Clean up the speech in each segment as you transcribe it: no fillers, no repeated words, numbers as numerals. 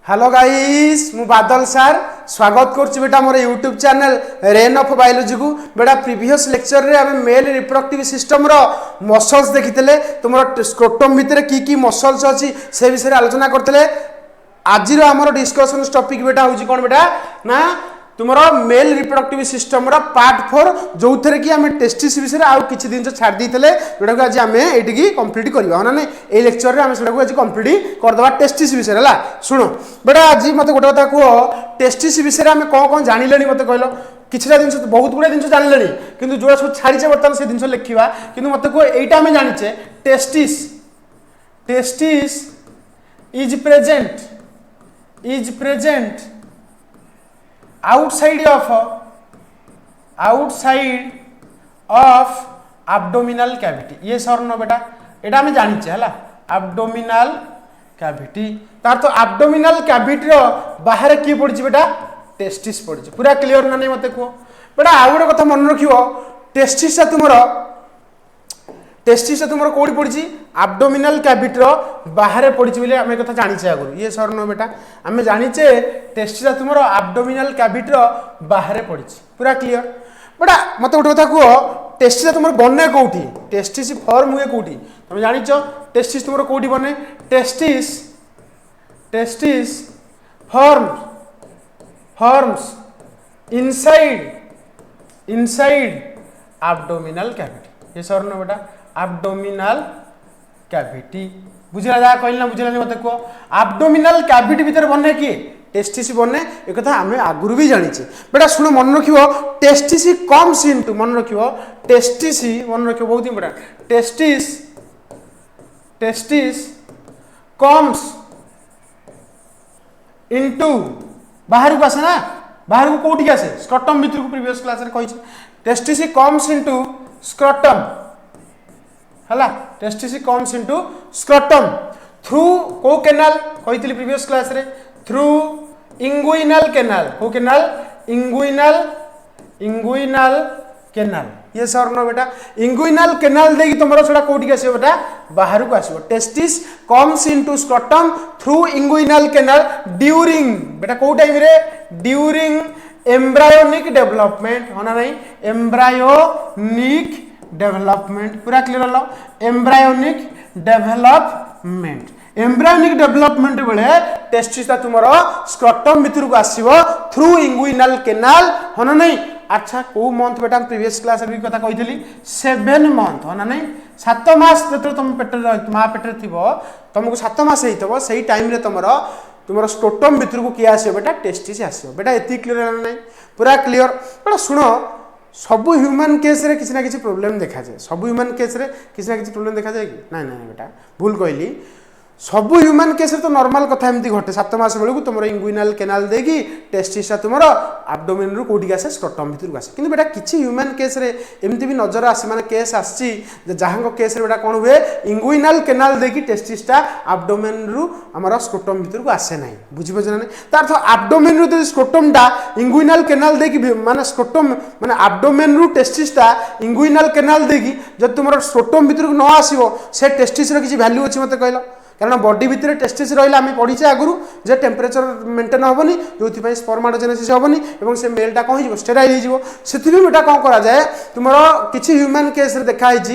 Hello guys मु बादल sir स्वागत करुच्ची बेटा मोर YouTube channel rain of biology को बेटा प्रीवियस लेक्चर रे आम मेल रिप्रोडक्टिव सिस्टम रो मसल्स देखिते तुम स्क्रोटम भितर की मसल्स अच्छी से विषय आलोचना करते आज आमर डिस्कसन टॉपिक बेटा हूँ कौन बेटा ना तुम मेल रिप्रोडक्टिव सिस्टम पार्ट 4 जो थे कि आम टेस्टिस विषय आउ किसी दिन छाड़ देते जोटा को आज आम ये कंप्लीट करवा ना ये लेक्चर में आम से आज कंप्लीट करदे टेस्टिस विषय है शुण बेटा आज मत गोटे कथा कह टेस्टिस विषय आम कौन कौन जानिले मत कहल किसी जिन बहुत गुड़ा जिन जानिले कि जो सब छाड़ीचे बर्तमान से जिन लिखा कि मत कह यहीटा आम जाचे testis testis is present outside of abdominal cavity ये सर न बेटा एटा हमें जानिचे है abdominal cavity तार तो abdominal cavity रो बाहर किए पड़ी बेटा टेस्टिस पड़ी पूरा क्लियर ना नहीं मत कह बेटा आउ गोटे कथा मन रखियो टेस्टिस तुमर कौटी पड़ी abdominal cavity रो बाहर पड़ी बोले आम कथा जानिचे आगु ये सर न बेटा आम जानिचे टेस्टिस तुमर abdominal cavity रो बाहर पड़ी पूरा क्लियर बेटा मत गोटे कथा कह टेस्टिस तुम बने कौटी टेस्टिस फॉर्म हुए कौटी तुम जानिच टेस्टिस तुम कौटी बने testis forms inside abdominal cavity ये सर न बेटा abdominal cavity बुझला जा कहली ना बुझला मत कह abdominal cavity भीतर बने किए टेस्टिस बने एक कथा आम आगुरी भी जानीचे बेटा शुण मन रखियो टेस्टिस कम्स इनटू मन रखियो टेस्टिस मन रखियो बहुत इंपोर्टेंट टेस्टिस कम्स इनटू बाहर को आसे ना बाहर को कोठी आसे स्क्रटम भीतर को प्रीवियस क्लास रे कहिछि टेस्टिस कम्स इनटू स्क्रटम हला testis comes into scrotum through को कैनाल कहितली प्रीवियस क्लास रे थ्रू इंगुइनल कैनाल को कैनाल इंगुइनल कैनाल ये सर न बेटा इंगुइनल कैनाल देकी तुमरो सेटा कोठी आसीबो बेटा बाहर को आसीबो testis comes into scrotum through inguinal canal during बेटा को टाइम रे ड्यूरिंग एम्ब्रायोनिक डेवलपमेंट होना नहीं एम्ब्रायोनिक डेवलपमेंट पूरा क्लियर हलो एम्ब्रायोनिक डेवलपमेंट बेले टेस्टिस तुमरो स्क्रटम भीतर को आसीबो थ्रू इंगुइनल कैनाल होना नहीं अच्छा को मंथ बेटा प्रीवियस क्लास रे कथा कहितली 7 मंथ होना नहीं 7 मास जतो तुम पेटर मां पेटर थिबो तुमको 7 मास हेइतबो सही टाइम रे तुमरो स्क्रटम भीतर को किया आसीबो बेटा टेस्टिस आसीबो बेटा एति क्लियर है नहीं पूरा क्लियर बेटा सुनो सब ह्यूमन केस रे किसी ना किसी प्रॉब्लम देखा जाए सब ह्यूमन केस रे किसी ना किसी प्रॉब्लम देखा जाए कि ना ना बेटा भूल कहली सब ह्यूमन केस रे तो नॉर्मल कथा एमती घटे 7 मास बेलू तुम इंगुइनल कैनाल देगी टेस्टिस तुम एब्डोमेन रु कोठी आसे स्क्रटम भीतर को आसे किंतु बेटा किसी ह्यूमन केस रे एमती भी नजर आसे माने केस आसी जहां केस रे बेटा कोन हुए इंगुइनल कैनाल देगी टेस्टिस एब्डोमेन रु हमर स्क्रटम भीतर को आसे नाही बुझि बजना नहीं तार तो एब्डोमेन रु स्क्रटम टा इंगुइनल कैनाल देगी माने स्क्रटम माने एब्डोमेन रु टेस्टिस इंगुइनल कैनाल देगी जब तुम स्क्रटम भीतर को न आसीबो से टेस्टिस रो किसी वैल्यू अछि मते कहलो कारण बॉडी भितर टेस्टिस रहिला आम पढ़ीचे आगु जे टेम्परेचर मेंटेन हेनी जो स्पर्माटोजेनेसिस हेनी और से मेलटा कौन हो स्टेराइल हो बेटा कौन करा जाए तुम किसी ह्यूमन केस रे देखाई से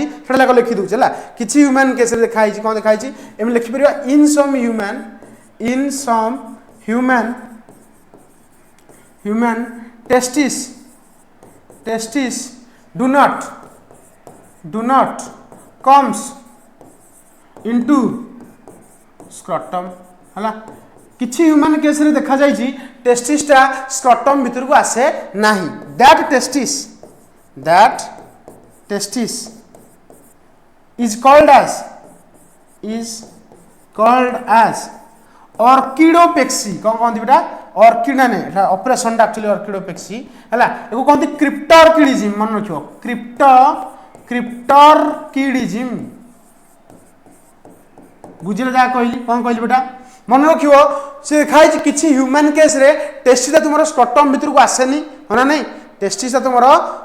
लिखि दूचे है किसी ह्यूमन केस रे देखाई कौन देखाई एम लिखिपर in some human testis do not comes into scrotum हला किछि ह्यूमन केस रे देखा जाई टेस्टिस स्क्रटम भीतर को आसे नाही that testis is called as orchidopexy कौन कहते बेटा ऑर्किड ना नहीं ऑपरेशन एक्चुअली ऑर्किडोपेक्सी हला एको कहते क्रिप्टॉर्किडिज्म मन रखियो क्रिप्टॉर्किडिज्म बुझे जा कहली कौन कहली बेटा मन रखियो से खाई किसी ह्यूमन केस रे टेस्टिस तुम स्क्रटम भीतर को आसेनी होना नहीं टेस्टिस तुम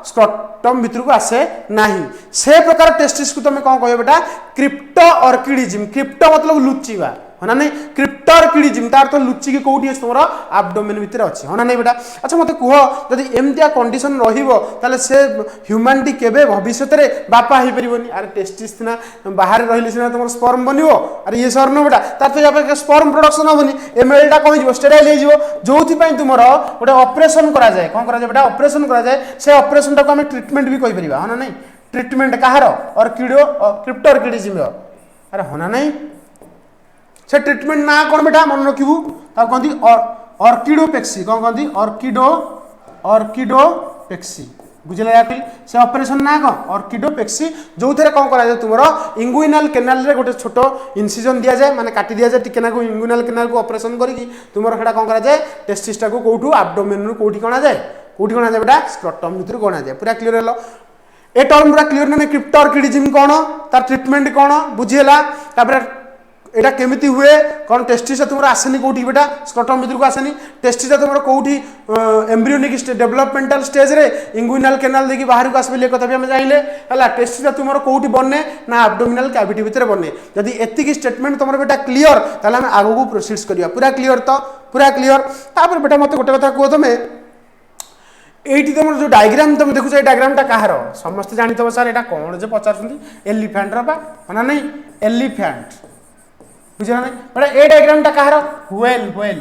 स्क्रटम भीतर को आसे नहीं से प्रकार टेस्टिस को तुम कौन कह बेटा क्रिप्टो ऑर्किडिज्म क्रिप्टो मतलब लुचिवा हाँ ना नहीं क्रिप्टरकिडिज्म तार तो लुचिकी कौटी अच्छे तुम आब्डोमेन भितर अच्छे हाँ ना नहीं बेटा अच्छा मत कह जदि एमतिया कंडीशन रही से ह्यूमानिटी केबे भविष्य में बापा हो पारनि अरे टेस्टिस सीना बाहर रही सीना तुम स्पर्म बनो अरे ये सर न बेटा तार तो स्पर्म प्रोडक्शन हेनी एमएलटा कौन हो स्टेराइल हो जो तुम गोटे ऑपरेशन कराए कौन कराए बेटा ऑपरेशन कराए से ऑपरेशन टाक आम ट्रिटमेंट भी कहीपर हाँ ना नहीं ट्रिटमेंट कहार अर्किडो क्रिप्टरकिडिज्म अरे हाँ ना नहीं से ट्रिटमेंट ना कौन बेटा मन रखू कहती अर्किडोपेक्सी कौन कहती अर्किडोपेक्सी बुझे से ऑपरेशन ना कौन अर्किडोपेक्सी जो थे कौन कराए तुम इंगुइनाल केनाल रे गोटे छोट इनसिजन दि जाए माने काटी दि जाए टिके ना इंगुइनाल केनाल को ऑपरेशन करके तुम सेटा कौन कराए टेस्टिसटा को कौटू आब्डोमेन कौटी कणा जाए कौटी कणा जाए बेटा स्क्रटम भितर कणा जाए पूरा क्लियर है ए टर्म पूरा क्लियर ना क्रिप्टरकिडिज्म कौन तार ट्रिटमेंट कौन बुझीगला एटा केमिति हुए कौन टेस्टिस तुम आसेनी कौटी बेटा स्क्रटम भितर को आसेनी टेस्टिस तुम कौटी एम्ब्रियोनिक डेवलपमेंटल स्टेज रे इंगुइनाल केनाल देखिए बाहर को आसबे कथा भी आम जाइले है टेस्टिस तुम कौटी बने ना आब्डोमिनाल कैविटी भितर बने जदि एतिकी स्टेटमेंट तुम बेटा क्लियर ताले आम आगू प्रोसीड्स करिया पूरा क्लियर तो पूरा क्लियर तापर बेटा मत गोटे कथा कह तुम एटी तुम जो डायग्राम तुम देखुच डायग्रामटा कहार समस्त जानते सर यहाँ कौन जो पचार एलिफेंटर ना नहीं एलिफेंट बुझे ना बेटा ए डायग्रामटा कहार व्हेल व्हेल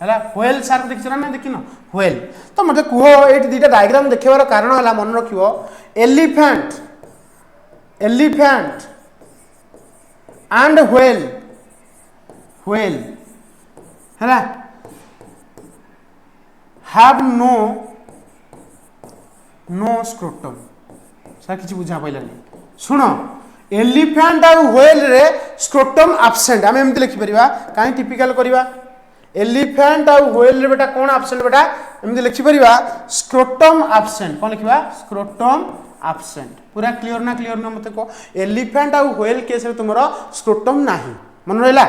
है व्हेल सार देखी ना देख न व्हेल तो मत कह ये दुटा डायग्राम देखार कारण है मन रख elephant elephant and whale whale है हैव नो स्क्रोटम सर किसी बुझा पाइलानी शुण एलिफेंट आ व्हेल रे स्क्रोटम एब्सेंट आम एमती लिखिपर कहीं टिपिकल करवा एलिफेंट आ व्हेल रे बेटा कौन एब्सेंट बेटा एमती लिखिपर स्क्रोटम एब्सेंट कौन लिखा स्क्रोटम एब्सेंट पूरा क्लियर ना मत कह एलिफेंट आ व्हेल केस तुम स्क्रोटम ना मन रहा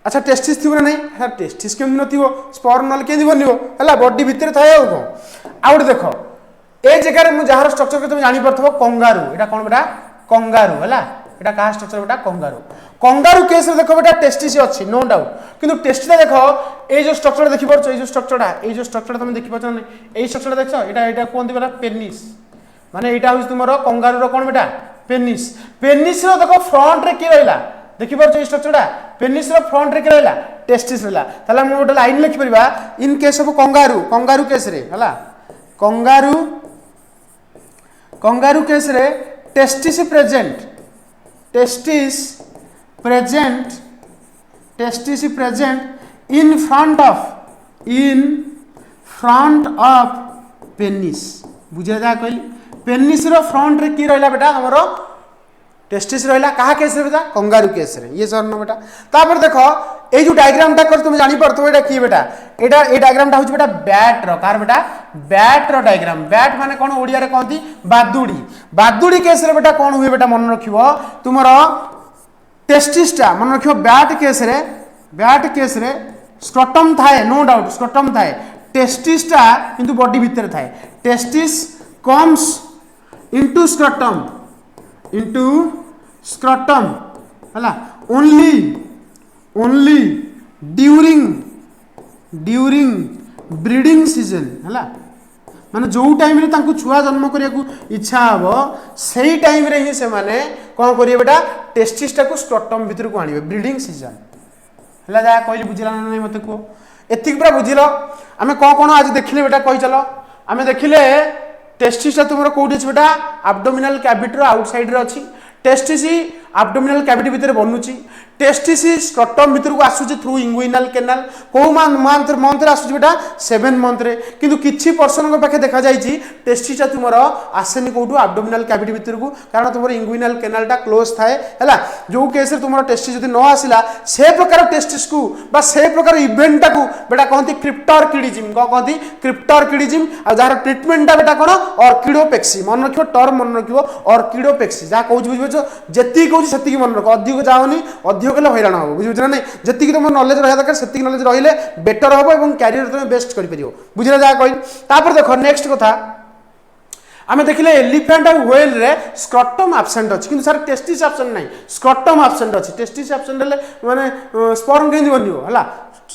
अच्छा टेस्टिस थी ना नहीं टेस्टिस केमती नथिबो स्पर्म नल केमती बनिबो हला बॉडी भितर थाए आ कौन देख ए जगह में जार स्ट्रक्चर के तुम जापर कंगारू यहाँ कौन बेटा कंगारू है यहाँ क्या स्ट्रक्चर बेटा कंगारू कंगारू केस देख बेटा टेस्टिस अच्छी नो डाउट किंतु टेस्टिस देख ये जो स्ट्रक्चर देखिपुच ये जो स्ट्रक्चर तुम देखिपार ना ये स्ट्रक्चर देख यहाँ कहते बेटा पेनिस माने यहाँ हूँ तुम कंगारू कौन बेटा पेनिस पेनिस देख फ्रंट रे किए रहा देखिपार ये स्ट्रक्चर पेनिस फ्रंट रे किए रहा टेस्टिस रहा ताला मुझे गोटे लाइन लिखिपर in case of kangaroo kangaroo case रे है कंगारू केस रे testis present in front of penis बुझे जा कहली पेनिस रो फ्रंट रे की रहला बेटा हमर टेस्टिस रहा क्या केस रे बेटा कंगारू केस रे ये सर न बेटा तापर देख ये जो डायग्रामटा कर तुम जानी पड़तो एटा की बेटा एटा ए डायग्रामटा होची बेटा बैट रो कार बेटा बैट रो डायग्राम बैट माने कोन ओडिया रे कहती बादुड़ी बादुड़ी केस रे बेटा कोन हुए बेटा मन रखिबो तुमर टेस्टिसटा मन रखिबो बैट केस रे स्क्रटम थाए नो डाउट स्क्रटम थाए टेस्टिसटा किंतु बॉडी भीतर थाए टेस्टिस कम्स इनटू स्क्रटम है ओनली ड्यूरिंग ब्रीडिंग सीजन है माने जो टाइम रे तांको छुआ जन्म करिया को इच्छा हबो सेही टाइम रे ही से माने कोन करिए बेटा टेस्टिसटा को स्क्रटम भीतर को आनिबे ब्रीडिंग सीजन हला जा कहली बुझिला नै मते को एतिक पूरा बुझिलो आमे कोन आज देखिले बेटा कहि चलो आमे देखिले टेस्टिसटा तुमरो कोठी अछि बेटा एब्डोमिनल कैविटी रो आउटसाइड रे अछि टेस्टिस एब्डोमिनल कैविटी भितर बनुची टेस्टिस स्क्रटम भितर को आसुची थ्रू इंगुइनल केनाल को मंथ आसुची बेटा 7 मंथ रे किंतु किछि पर्सन को पाखे देखा जाईची टेस्टिसटा तुमरो आसेनी कोठू एब्डोमिनल कैविटी भितर को कारण तुमरो इंगुइनल केनालटा क्लोज थाए हला जो केस रे तुमरो टेस्टिस जदी न आसिला से प्रकार टेस्टिस को बा से प्रकार इवेंटटा को बेटा कहती क्रिप्टरकिडिज्म को कहती क्रिप्टरकिडिज्म आ जार ट्रीटमेंटटा बेटा कोन अर्किडोपेक्सी मन रखियो टर्म मन रखियो अर्किडोपेक्सी जा कहू बुझिबो जति कहू सेति मन रखो अधिक जाओनी अधिक कले हैरान हो बुझिबो ना जति तुम नॉलेज रहा दरकार सेति नॉलेज रहिले बेटर होबो एवं कैरियर तुम बेस्ट करि परियो बुझिला जा कहली तापर देखो नेक्स्ट कथा आमे देखिले एलिफेंट और व्हेल रे स्क्रॉटम एब्सेंट अछि किंतु सर टेस्टिस एब्सेंट नाही स्क्रॉटम एब्सेंट अछि टेस्टिस एब्सेंट ले माने स्पर्म केंदी बनियो हला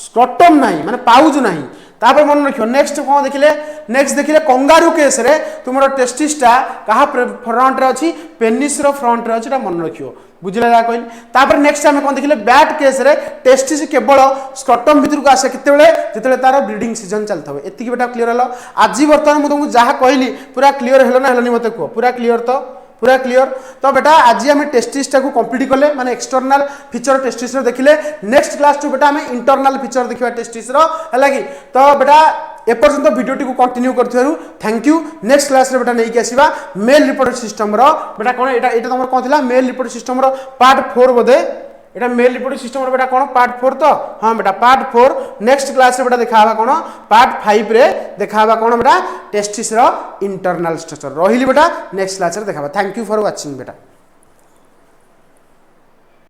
स्क्रॉटम नाही माने पाउज नाही तापर मन रखियो नेक्स्ट कोन देखिले नेक्स्ट देखिले कंगारू केस रे तुमरो टेस्टिसटा कहा फ्रंट रे अछि पेनिस रो फ्रंट रे अछि ता मन रखियो बुझले जा कहली तापर नेक्स्ट हम कोन देखिले बैट केस रे टेस्टिस केवल स्क्रॉटम भीतर को आसे केते बेले जेते तार ब्लीडिंग सीजन चलथबे एतिकी बेटा क्लियर हलो आज वर्तमान मु तुमको जहा कहली पूरा क्लियर हेलो ना हेलोनी मते को पूरा क्लियर पूरा क्लियर तो बेटा आज आम टेस्टिस टाक कंप्लीट कले माने एक्सटर्नल फीचर टेस्टिस देखिले नेक्स्ट क्लास टू बेटा आम इंटरनल फीचर देखा टेस्टिस है कि तो बेटा एपर्यंत भिडियोटी को कंटिन्यू कर थैंक यू नेक्स्ट क्लास रे बेटा नहीं कि आसीबा मेल रिपोर्ट सिस्टम रो बेटा कोन एटा तुमर कोन थिला मेल रिपोर्ट सिस्टम रो पार्ट 4 बोधे एटा मेल रिपोर्ट सिस्टम रो बेटा कोन पार्ट 4 तो हां बेटा पार्ट 4 नेक्स्ट क्लास रे बेटा देखाबा कोन पार्ट 5 रे देखाबा कोन बेटा टेस्टिस रो इंटरनल स्ट्रक्चर रहिली बेटा नेक्स्ट क्लास रे देखाबा थैंक यू फॉर वाचिंग बेटा।